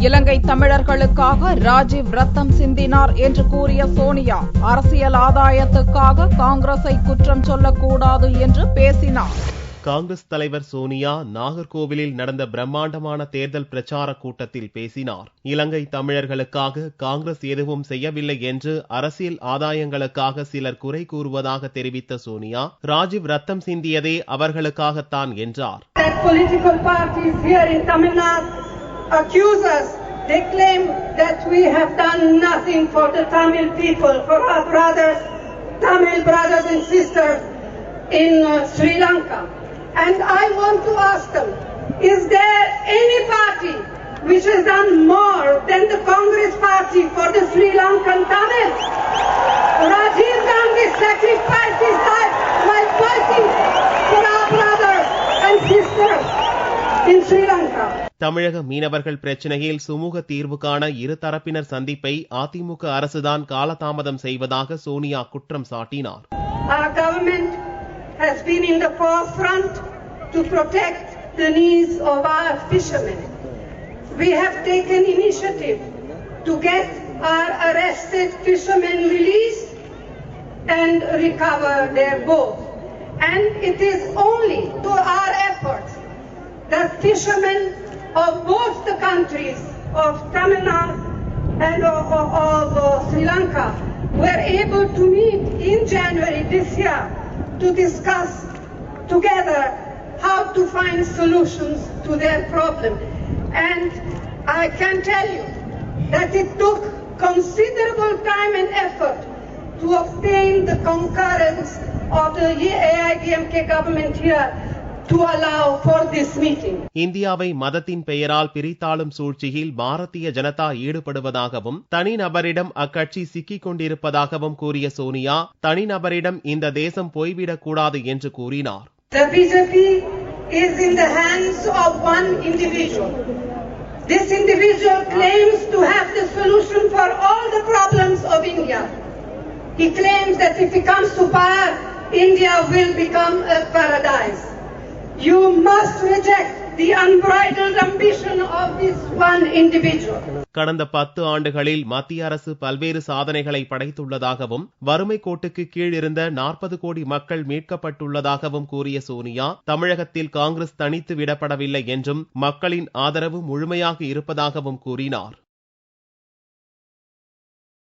இலங்கை தமிழர்களுக்காக ராஜீவ் ரத்தம் சிந்தினார் என்று கூறிய சோனியா, அரசியல் ஆதாயத்துக்காக காங்கிரஸை குற்றம் சொல்லக்கூடாது என்று பேசினார். காங்கிரஸ் தலைவர் சோனியா நாகர்கோவிலில் நடந்த பிரம்மாண்டமான தேர்தல் பிரச்சார கூட்டத்தில் பேசினார். இலங்கை தமிழர்களுக்காக காங்கிரஸ் எதுவும் செய்யவில்லை என்று அரசியல் ஆதாயங்களுக்காக சிலர் குறை கூறுவதாக தெரிவித்த சோனியா, ராஜீவ் ரத்தம் சிந்தியதே அவர்களுக்காகத்தான் என்றார். They claim that we have done nothing for the Tamil people, for our brothers, Tamil brothers and sisters in Sri Lanka. And I want to ask them, is there any party which has done more than the Congress party for the Sri Lankan Tamils? Rajiv Gandhi sacrificed his life while fighting for our brothers and sisters in Sri Lanka. தமிழக மீனவர்கள் பிரச்சினையில் சுமூக தீர்வு காண இருதரப்பினர் சந்திப்பை அதிமுக அரசுதான் காலதாமதம் செய்வதாக சோனியா குற்றம் சாட்டினார். Our government has been in the forefront to protect the needs of our fishermen. We have taken initiative to get our arrested fishermen released and recover their boats. And it is only through our efforts that fishermen of both the countries of Tamil Nadu and of Sri Lanka were able to meet in January this year to discuss together how to find solutions to their problem. And I can tell you that it took considerable time and effort to obtain the concurrence of the AIDMK government here to allow for this meeting. இந்தியாவை மதத்தின் பெயரால் பிரித்தாளும் சூழ்ச்சியில் பாரதிய ஜனதா ஈடுபடுவதாகவும் தனிநபரிடம் அக்கட்சி சிக்கிக் கொண்டிருப்பதாகவும் கூறிய சோனியா, தனிநபரிடம் இந்த தேசம் போய்விடக்கூடாது என்று கூறினார். The BJP is in the hands of one individual. This individual claims to have the solution for all the problems of India. He claims that if he comes to power, India will become a paradise. You must reject the unbridled ambition of this one individual. கடந்த 10 ஆண்டுகளில் மத்திய அரசு பல்வேறு சாதனைகளை படைத்துள்ளதாகவும் வறுமை கோட்டுக்கு கீழ் இருந்த 40 கோடி மக்கள் மீட்கப்பட்டுள்ளதாகவும் கூறிய சோனியா, தமிழகத்தில் காங்கிரஸ் தனித்து விடப்படவில்லை என்றும் மக்களின் ஆதரவு முழுமையாக இருப்பதாகவும் கூறினார்.